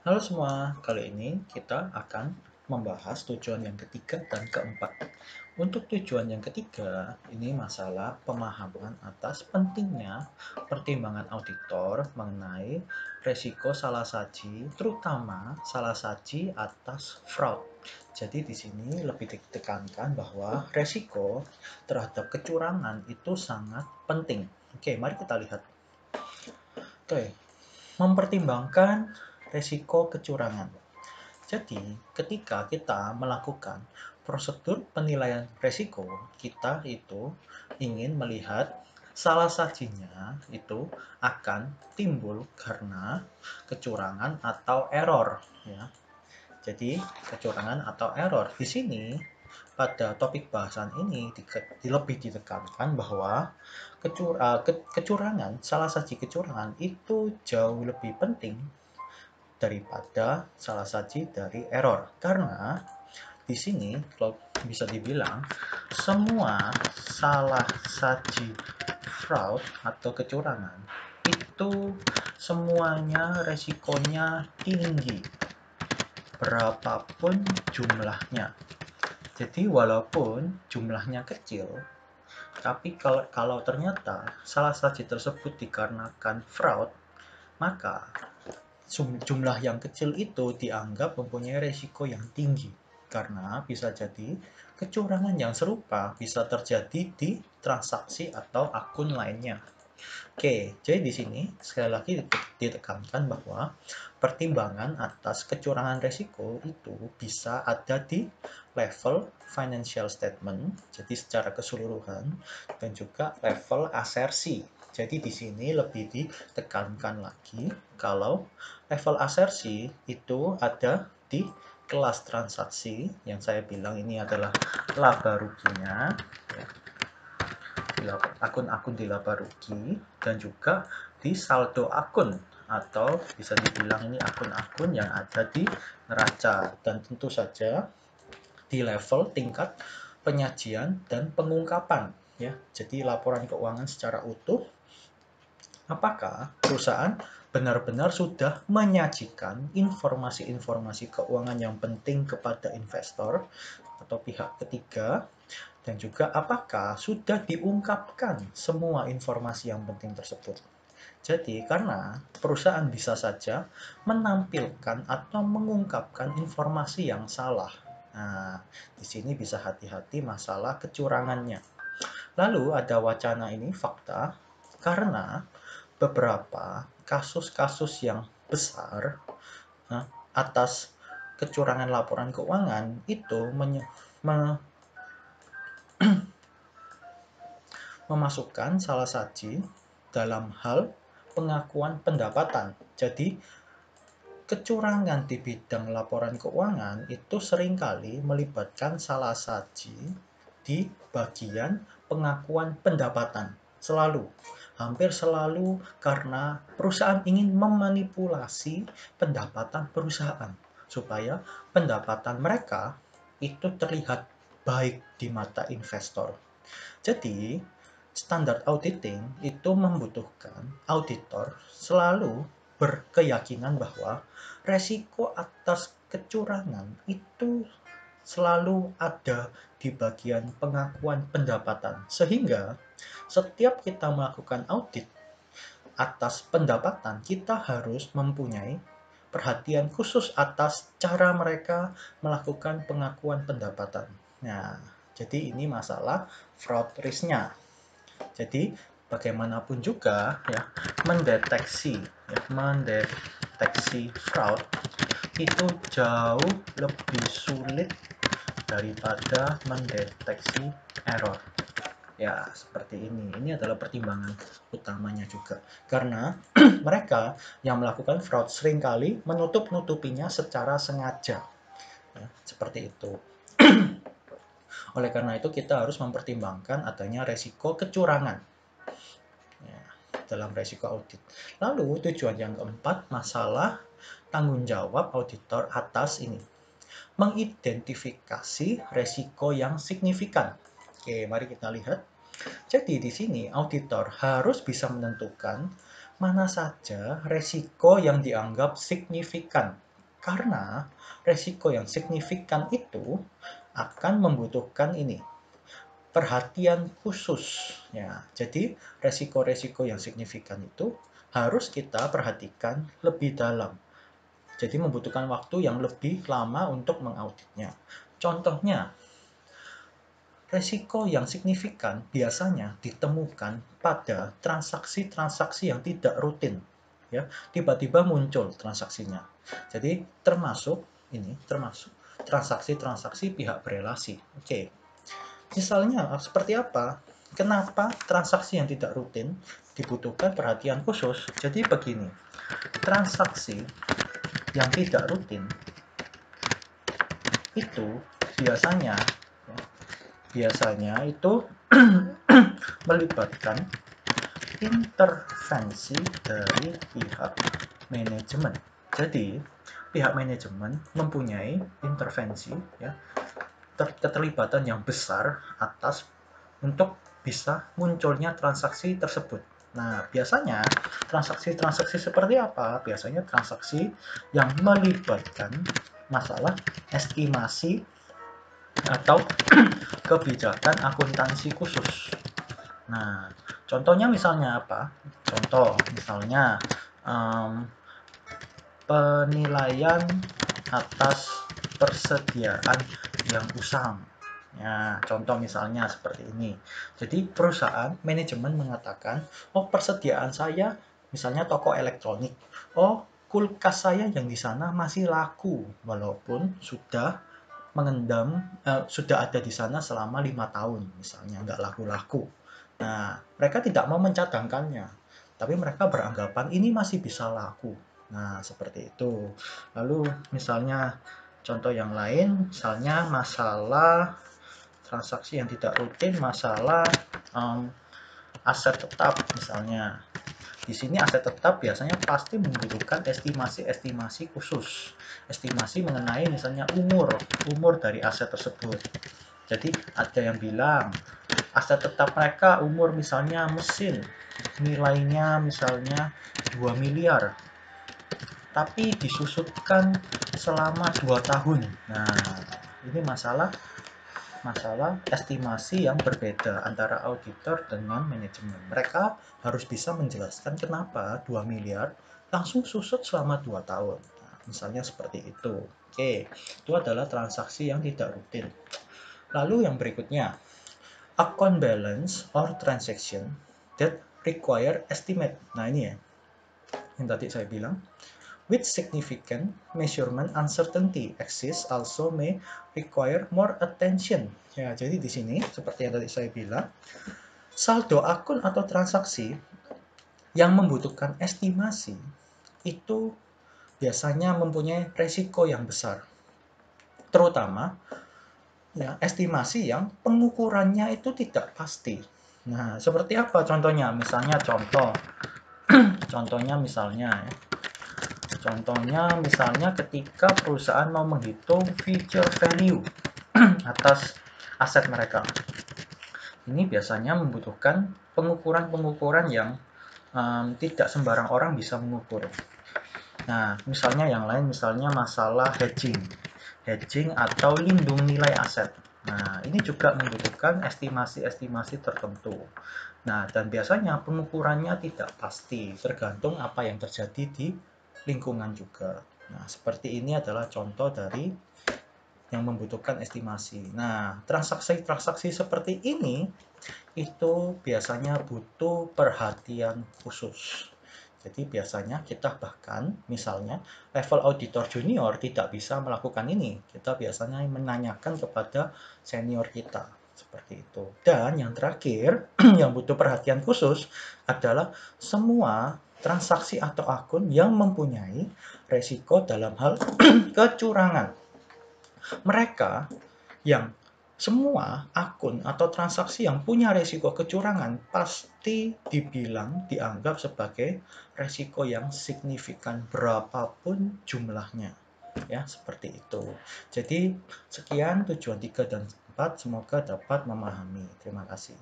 Halo semua, kali ini kita akan membahas tujuan yang ketiga dan keempat. Untuk tujuan yang ketiga, ini masalah pemahaman atas pentingnya pertimbangan auditor mengenai resiko salah saji, terutama salah saji atas fraud. Jadi di sini lebih ditekankan bahwa resiko terhadap kecurangan itu sangat penting. Oke, mari kita lihat. Oke, mempertimbangkan resiko kecurangan. Jadi, ketika kita melakukan prosedur penilaian resiko, kita itu ingin melihat salah sajinya itu akan timbul karena kecurangan atau error, ya. Jadi, kecurangan atau error di sini pada topik bahasan ini lebih ditekankan bahwa kecurangan, salah saji kecurangan itu jauh lebih penting daripada salah saji dari error. Karena di sini kalau bisa dibilang semua salah saji fraud atau kecurangan itu semuanya resikonya tinggi berapapun jumlahnya. Jadi walaupun jumlahnya kecil, tapi kalau ternyata salah saji tersebut dikarenakan fraud, maka jumlah yang kecil itu dianggap mempunyai resiko yang tinggi. Karena bisa jadi kecurangan yang serupa bisa terjadi di transaksi atau akun lainnya. Oke, jadi di sini sekali lagi ditekankan bahwa pertimbangan atas kecurangan risiko itu bisa ada di level financial statement, jadi secara keseluruhan, dan juga level asersi. Jadi di sini lebih ditekankan lagi kalau level asersi itu ada di kelas transaksi, yang saya bilang ini adalah laba ruginya, akun-akun di laba rugi, dan juga di saldo akun, atau bisa dibilang ini akun-akun yang ada di neraca, dan tentu saja di level tingkat penyajian dan pengungkapan, ya. Jadi laporan keuangan secara utuh, apakah perusahaan benar-benar sudah menyajikan informasi-informasi keuangan yang penting kepada investor atau pihak ketiga, dan juga apakah sudah diungkapkan semua informasi yang penting tersebut. Jadi, karena perusahaan bisa saja menampilkan atau mengungkapkan informasi yang salah. Nah, di sini bisa hati-hati masalah kecurangannya. Lalu ada wacana ini fakta, karena beberapa kasus-kasus yang besar atas kecurangan laporan keuangan itu memasukkan salah saji dalam hal pengakuan pendapatan. Jadi, kecurangan di bidang laporan keuangan itu seringkali melibatkan salah saji di bagian pengakuan pendapatan. Selalu, hampir selalu, karena perusahaan ingin memanipulasi pendapatan perusahaan supaya pendapatan mereka itu terlihat baik di mata investor. Jadi, standar auditing itu membutuhkan auditor selalu berkeyakinan bahwa resiko atas kecurangan itu selalu ada di bagian pengakuan pendapatan. Sehingga setiap kita melakukan audit atas pendapatan, kita harus mempunyai perhatian khusus atas cara mereka melakukan pengakuan pendapatan. Nah, jadi ini masalah fraud risk-nya. Jadi bagaimanapun juga ya, mendeteksi fraud itu jauh lebih sulit daripada mendeteksi error. Ya, seperti ini. Ini adalah pertimbangan utamanya juga. Karena mereka yang melakukan fraud seringkali menutup-nutupinya secara sengaja. Ya, seperti itu. Oleh karena itu, kita harus mempertimbangkan adanya resiko kecurangan ya, dalam resiko audit. Lalu, tujuan yang keempat, masalah tanggung jawab auditor atas ini. Mengidentifikasi resiko yang signifikan. Oke, mari kita lihat. Jadi di sini auditor harus bisa menentukan mana saja resiko yang dianggap signifikan. Karena resiko yang signifikan itu akan membutuhkan ini, perhatian khusus. Ya, jadi resiko-resiko yang signifikan itu harus kita perhatikan lebih dalam. Jadi membutuhkan waktu yang lebih lama untuk mengauditnya. Contohnya, resiko yang signifikan biasanya ditemukan pada transaksi-transaksi yang tidak rutin. Ya, tiba-tiba muncul transaksinya. Jadi termasuk transaksi-transaksi pihak berelasi. Oke. Misalnya seperti apa? Kenapa transaksi yang tidak rutin dibutuhkan perhatian khusus? Jadi begini, transaksi yang tidak rutin itu biasanya itu melibatkan intervensi dari pihak manajemen. Jadi pihak manajemen mempunyai intervensi, ya, keterlibatan yang besar untuk bisa munculnya transaksi tersebut. Nah, biasanya transaksi-transaksi seperti apa? Biasanya transaksi yang melibatkan masalah estimasi atau kebijakan akuntansi khusus. Nah, contohnya misalnya apa? Contoh misalnya penilaian atas persediaan yang usang. Ya, contoh misalnya seperti ini. Jadi perusahaan manajemen mengatakan, oh persediaan saya misalnya toko elektronik, oh kulkas saya yang di sana masih laku walaupun sudah sudah ada di sana selama 5 tahun misalnya, nggak laku-laku. Nah, mereka tidak mau mencadangkannya, tapi mereka beranggapan ini masih bisa laku. Nah, seperti itu. Lalu misalnya contoh yang lain, misalnya masalah transaksi yang tidak rutin, masalah aset tetap misalnya. Di sini aset tetap biasanya pasti membutuhkan estimasi khusus. Estimasi mengenai misalnya umur dari aset tersebut. Jadi ada yang bilang aset tetap mereka umur misalnya mesin, nilainya misalnya 2 miliar. Tapi disusutkan selama 2 tahun. Nah, ini masalah estimasi yang berbeda antara auditor dengan manajemen. Mereka harus bisa menjelaskan kenapa 2 miliar langsung susut selama 2 tahun. Nah, misalnya seperti itu. Oke, itu adalah transaksi yang tidak rutin. Lalu yang berikutnya, account balance or transaction that require estimate. Nah, ini ya, yang tadi saya bilang. With significant measurement uncertainty exists also may require more attention. Ya, jadi di sini seperti yang tadi saya bilang, saldo akun atau transaksi yang membutuhkan estimasi itu biasanya mempunyai resiko yang besar. Terutama ya, estimasi yang pengukurannya itu tidak pasti. Nah, seperti apa contohnya? Contohnya misalnya ketika perusahaan mau menghitung future value atas aset mereka. Ini biasanya membutuhkan pengukuran-pengukuran yang tidak sembarang orang bisa mengukur. Nah, misalnya yang lain, misalnya masalah hedging atau lindung nilai aset. Nah, ini juga membutuhkan estimasi-estimasi tertentu. Nah, dan biasanya pengukurannya tidak pasti, tergantung apa yang terjadi di lingkungan juga. Nah, seperti ini adalah contoh dari yang membutuhkan estimasi. Nah, transaksi-transaksi seperti ini itu biasanya butuh perhatian khusus. Jadi biasanya kita bahkan misalnya level auditor junior tidak bisa melakukan ini. Kita biasanya menanyakan kepada senior kita. Seperti itu. Dan yang terakhir, yang butuh perhatian khusus adalah semua transaksi atau akun yang mempunyai resiko dalam hal kecurangan. Mereka yang semua akun atau transaksi yang punya resiko kecurangan pasti dianggap sebagai resiko yang signifikan berapapun jumlahnya. Ya, seperti itu. Jadi, sekian tujuan 3 dan 4, semoga dapat memahami. Terima kasih.